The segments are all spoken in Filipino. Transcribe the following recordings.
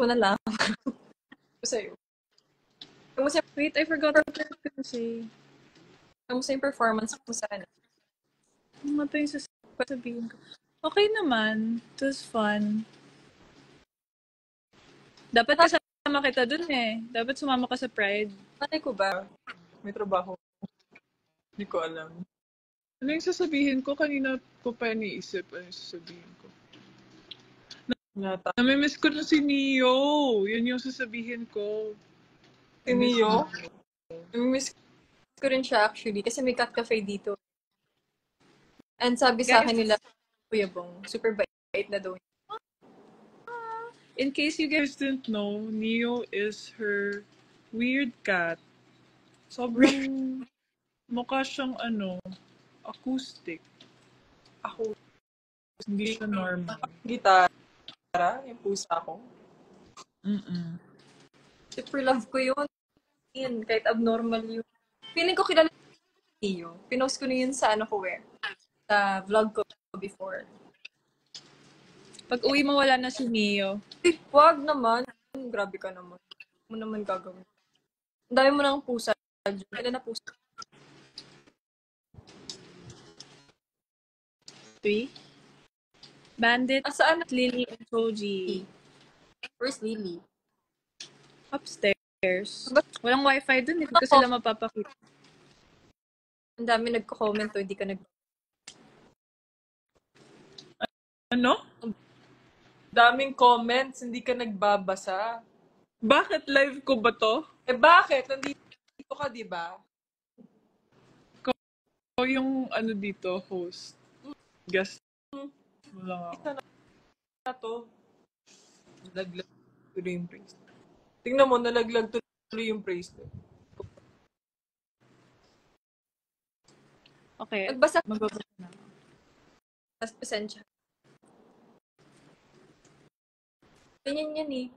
ko na lang. Sa'yo. Kamusta, Wait, I forgot what I was gonna say. kamusta yung performance mo sa ano? Ano pa yung sasabihin ko? Okay naman. It was fun. Dapat kasama kita dun eh. Dapat sumama ka sa Pride. Malay ko ba? May trabaho. Hindi ko alam. Ano yung sasabihin ko? Kanina ko pa iniisip. Ano yung sasabihin ko? Nata. Namimiss ko na si Neo. Yun yung sasabihin ko. Si Mio? Namimiss ko rin siya actually kasi may cat cafe dito. And sabi sa akin nila, Kuya Bong, super bait na daw. In case you guys Didn't know, Neo is her weird cat. Sobrang mukha siyang acoustic. Ako, Hindi siya normal. gitara, yung pusa ko. Super love ko yun. Yun, kahit abnormal yun. Feeling ko kilala niyo. Pinost ko na yun sa sa vlog ko before. pag uwi mo wala na si Neo. Wag naman. Grabe ka naman. Mo naman gagawin. Ang dami mo ng pusa. Kailan na pusa? 3. Bandit, Saan? Lily, and Choji. Where's Lily? Upstairs. Walang wifi dun eh. Hindi ko sila mapapakita. Ang dami nagko-comment hindi ka nag... Ano? Daming comments, hindi ka nagbabasa. Bakit live ko ba to? Bakit? Nandito ka, di ba? O yung dito, host. Guest. Wala nga. Na to. Nalaglag tuloy yung praise. Tingnan mo, nalaglag tuloy yung praise. Okay. Magbasa Magbabasa na. Tapos pasensya. Ganyan yan eh.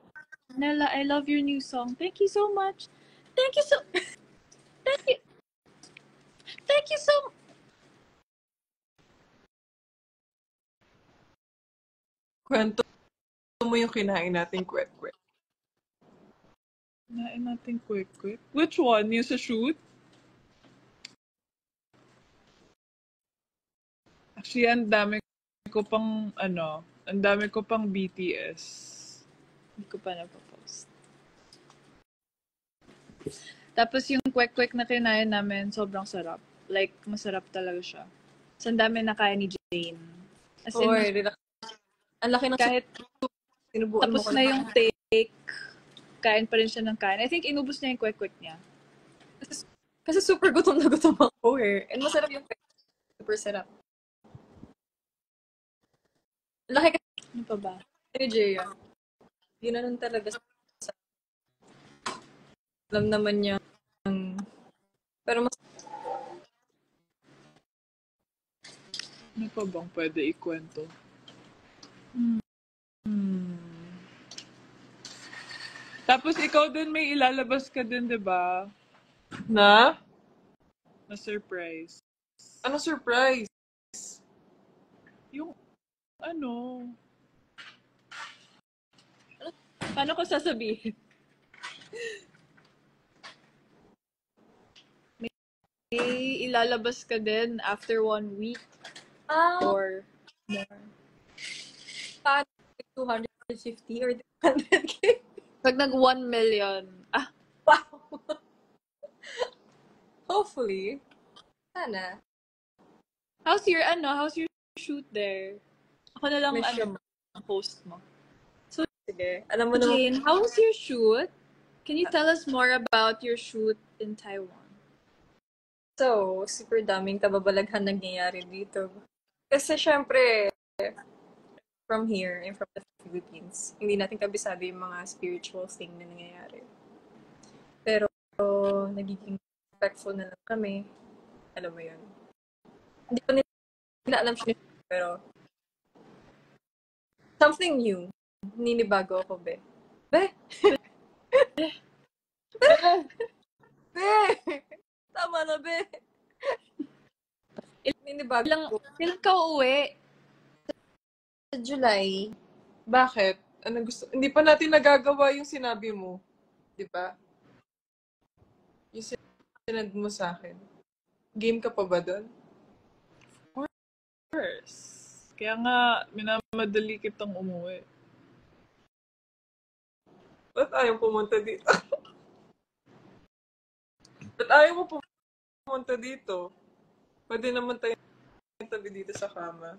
Nella, I love your new song. Thank you so much. Thank you so... Thank you. Thank you so... Kwento mo yung kinain natin kwek-kwek. Kinain natin quick. Which one? Yung sa shoot? Actually, ang dami ko pang BTS. Hindi ko pa napopost. Tapos yung kwek-kwek na kinain namin, sobrang sarap. Like, masarap talaga siya. So, ang dami na kaya ni Jane. As in, Relax. Ang laki ng kahit sinubuan tapos mo na yung take, kain pa rin siya ng kain. I think inubos niya yung kwek-kwek niya. Kasi super gutom na gutom ako eh. And masarap yung kwek. Super sarap. Ang laki kasi Ano pa ba? ni Jaya. Hindi na nun talaga alam naman niya. Pero mas Ano pa bang pwede ikwento? Tapos ikaw din may ilalabas ka din, di ba? na? Na surprise. Ano surprise? Yung Paano ko sasabihin? May ilalabas ka din after 1 week or more. Paano 250 or 300k? Pag nag 1 million. Wow! Hopefully. Sana. How's your shoot there? Ako na lang ang post mo. Sige. Alam mo naman. Jane, how was your shoot? Can you tell us more about your shoot in Taiwan? So, super daming kababalaghan nangyayari dito. Kasi syempre, from here and from the Philippines, hindi natin kabisado yung mga spiritual thing na nangyayari. Pero, nagiging respectful na lang kami. Alam mo yun. Hindi ko nila alam siya, pero something new. Ninibago ako, be. Be! Be! Tama na, be! Ninibago ko. Kailan ka uuwi? Sa July. Bakit? Anong gusto? Hindi pa natin nagagawa yung sinabi mo. Di ba? Yung sinend mo sa akin. Game ka pa ba doon? Course. Kaya nga, minamadali kitang umuwi. Ba't ayaw pumunta dito? Ba't ayaw mo pumunta dito? Pwede naman tayo tabi dito sa kama.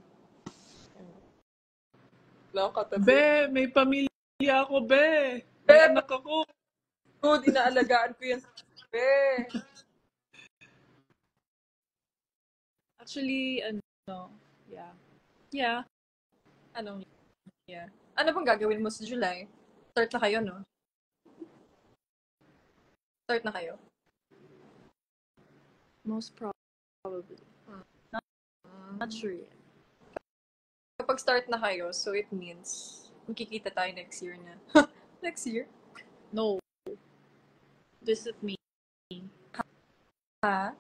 Wala akong katabi. Be, may pamilya ako, be. Be, May anak ako. Good, inaalagaan ko yan sa be. Actually, yeah. Yeah. Anong, yeah. Ano bang gagawin mo sa July? Start na kayo, no? Start na kayo? Most probably. Not sure yet. Kapag start na kayo, so it means magkikita tayo next year na. Next year? No. Visit me. Ha?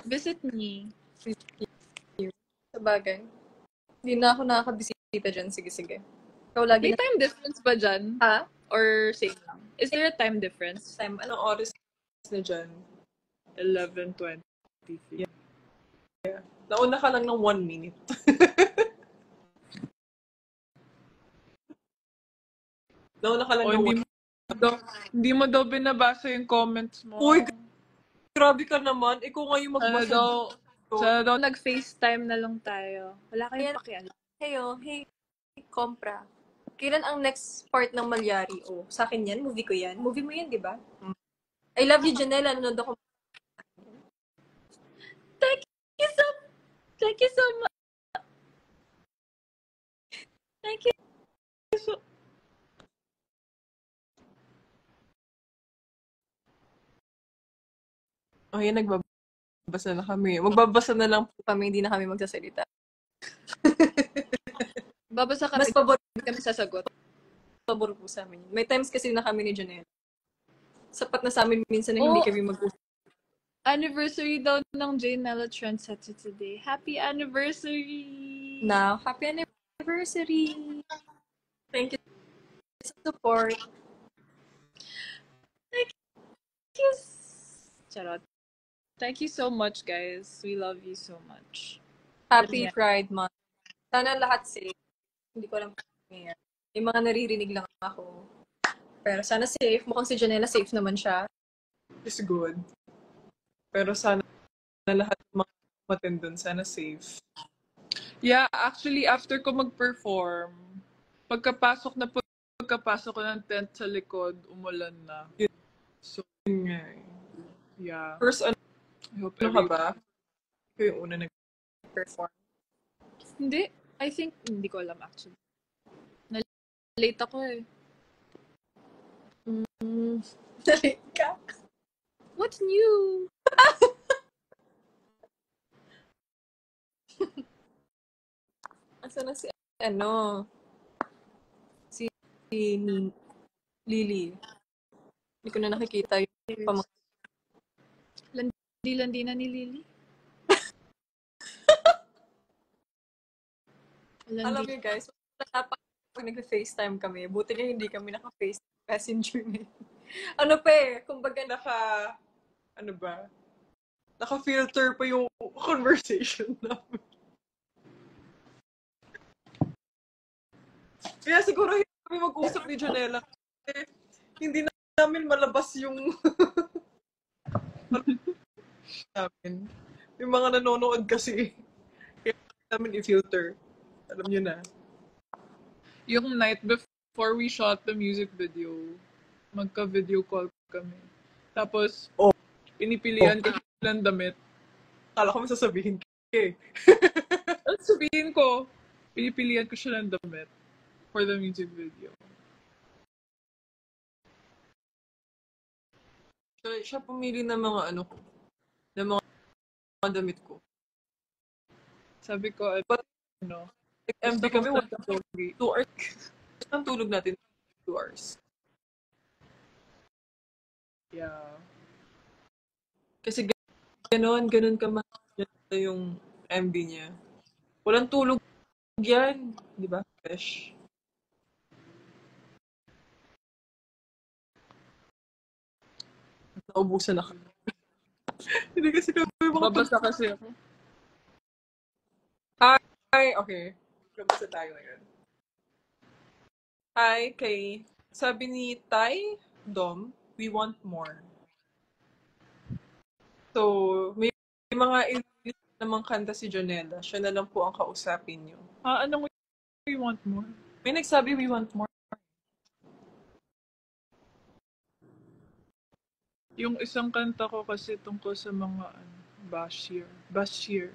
Visit me. Sa bagay. Hindi na ako nakakabisita dyan. Sige, sige. Ikaw lagi May na time difference ba dyan? ha? Or same lang? Is there a time difference? Time, ano? Anong oras na dyan? 11:20. Nauna ka lang ng 1 minute. Nauna ka lang O, ng hindi mo daw binabasa yung comments mo. Uy, grabe ka naman. Ikaw nga yung Sana magbasa. daw, sana daw, Nag-FaceTime na lang tayo. Wala kayong Ayan. pakialam. Kayo, hey, kompra. Kailan ang next part ng Malyari? Oh, sa akin yan. Movie ko yan. Movie mo yan, di ba? I love you, Janela. Nanonood ako. Thank you so much. Thank you. Oh, yan, nagbabasa na kami. Magbabasa na lang po kami, hindi na kami magsasalita. Babasa kami. Mas pabor kami sasagot. pabor po sa amin. May times kasi na kami ni Janela. Sapat na sa amin minsan na hindi Oh. kami mag-usap. Anniversary daw ng Jane Nella Trendsetter today. Happy anniversary! Now, happy anniversary! Thank you sa support. Thank you. Charot. Thank you so much, guys. We love you so much. Happy Yeah. Pride Month. Sana lahat safe. Hindi ko alam kung nangyayari. Yung mga naririnig lang ako. Pero sana safe. Mukhang si Janela safe naman siya. Is good. Pero sana na lahat ng mga umattend dun, sana safe. yeah, actually, after ko mag-perform, pagkapasok ko ng tent sa likod, umulan na. So, Yun nga eh. yeah. First, I hope ano ka ba? Ikaw yung una Perform. Hindi. I think, hindi ko alam actually. Late ako eh. Dali ka. What's new? Asa na si, si Lily. Hindi ko na nakikita yung pamang... Landi na ni Lily. Alam niyo guys, pag nag-FaceTime kami, buti nga hindi kami naka-face messenger na yun. Ano pa eh, kumbaga ano ba? Naka-filter pa yung conversation namin. Kaya siguro hindi kami mag-usap ni Janela. Kasi hindi namin malabas yung namin. Yung mga nanonood kasi. Kaya namin i-filter. Alam nyo na. Yung night before we shot the music video, magka-video call kami. Tapos, pinipilian ko siya ng damit. Akala ko may sasabihin ko eh. At sabihin ko, pinipilian ko siya ng damit for the music video. Siya pumili ng mga ano ko. Ng mga damit ko. Sabi ko, ano, MB gusto ko kami, sa 2 hours. Ang tulog natin, 2 hours. yeah. Kasi ganun ka yung MB niya. Walang tulog yan. Di ba? Fresh. Naubusan na kami. Hindi kasi kami Babasa kasi ako. Hi, okay. Kabasa tayo ngayon. Hi, kay sabi ni Tay Dom, we want more. So, may mga namang kanta si Jonella. Siya na lang po ang kausapin niyo. Anong we want more? May nagsabi we want more. Yung isang kanta ko kasi tungkol sa mga basher. Basher.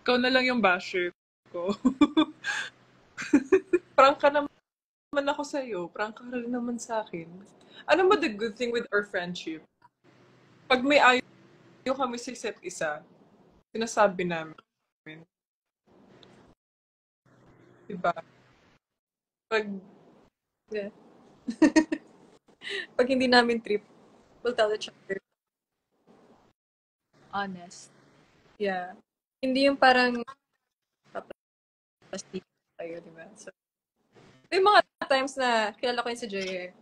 Ikaw na lang yung basher ko. Prank ka naman ako sa'yo. Prank ka rin naman sa akin. Ano ba the good thing with our friendship? Pag may ayaw kami sa isa't isa, sinasabi namin. Diba? Pag Yeah. Pag hindi namin trip, we'll tell each other. Honest. Yeah. Hindi yung parang plastic tayo, di ba? So, may mga times na, kilala ko yun si Jay.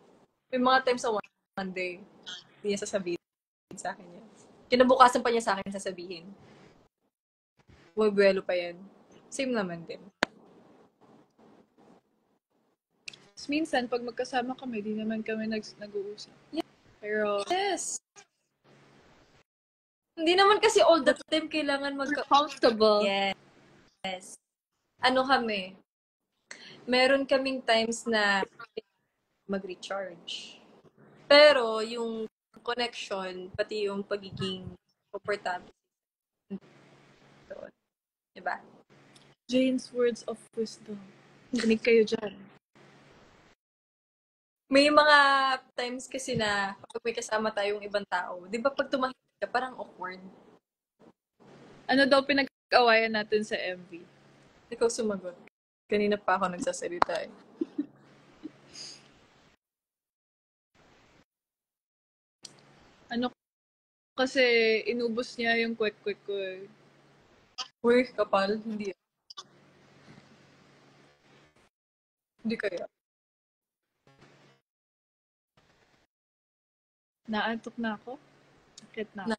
May mga times na one day, hindi niya sasabihin sa akin yan. Kinabukasan pa niya sa akin sasabihin. Buwelo pa yan. Same naman din. Tapos minsan, pag magkasama kami, di naman kami nag-uusap. Yeah. Pero, Yes. Hindi naman kasi all the time kailangan comfortable. Yes. Ano kami? Meron kaming times na mag-recharge. Pero yung connection, pati yung pagiging comfortable. Diba? Jane's words of wisdom. Kinig kayo dyan. May mga times kasi na kapag may kasama tayong ibang tao, di ba pag tumahimik ka, parang awkward. Ano daw pinag-awayan natin sa MV? Ikaw sumagot. Kanina pa ako nagsasalita eh. Ano kasi inubos niya yung kwek-kwek ko eh. Uy, kapal. Hindi. Hindi kaya. Naantok na ako. Sakit na ako.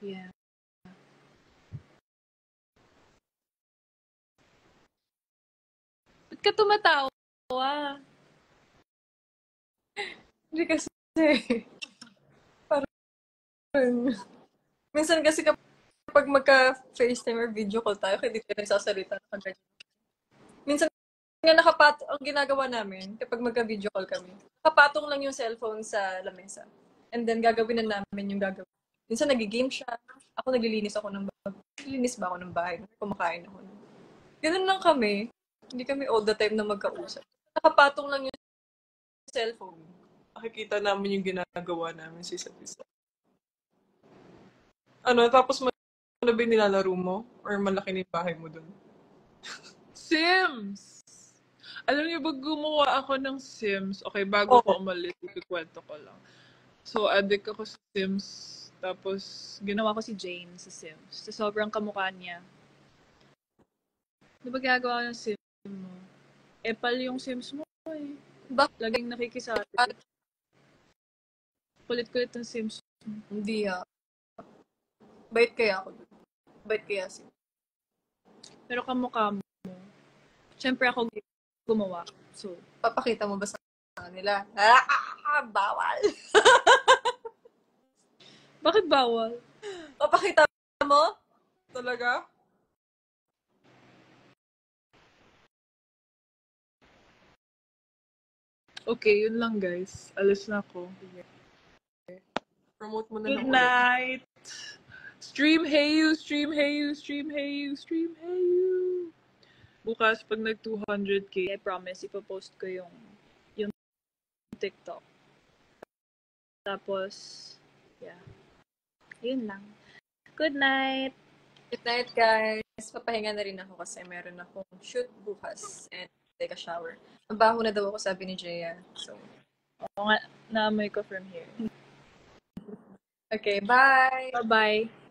Yeah. Ba't ka tumatawa? Hindi kasi. Parang. Minsan kasi kapag magka-FaceTime or video call tayo, kaya di tayo nagsasalita na kagad. Minsan nga ang ginagawa namin, kapag magka-video call kami, nakapatong lang yung cellphone sa lamesa. And then gagawin na namin yung gagawin. Minsan nag-game siya. Ako naglilinis ako ng bahay. Naglilinis ba ako ng bahay? Kumakain ako. Ganun lang kami. Hindi kami all the time na magkausap. Nakapatong lang yung cellphone. nakikita namin yung ginagawa namin sa isa't isa. Ano, tapos ano ba yung nilalaro mo? Or malaki na yung bahay mo dun? Sims! Alam niyo ba, gumawa ako ng Sims. Okay, bago ko umalis, ikikwento ko lang. So, addict ako sa Sims. Tapos, Ginawa ko si Jane sa Sims. So, sobrang kamukha niya. Di ba ginagawa ng Sims mo? Epal yung Sims mo eh. Laging nakikisali. Kulit-kulit ng Sims mo. Hindi Bait kaya ako. Bait kaya si. Pero kamukha mo. Siyempre ako gumawa. So, Papakita mo ba sa kanila? Bawal. bakit bawal? Papakita mo? Talaga? okay, yun lang guys. Alis na ako. Promote mo na Good lang ulit. night! Stream Heyu! Stream Heyu! Stream Heyu! Stream Heyu! Bukas, pag nag 200k, I promise, ipopost ko yung TikTok. Tapos, yeah. Yun lang. Good night! Good night, guys. Papahinga na rin ako kasi meron akong shoot bukas and take a shower. Mabaho na daw ako, sabi ni Jaya. So, Oo nga, naamoy ko from here. okay, bye! Bye-bye!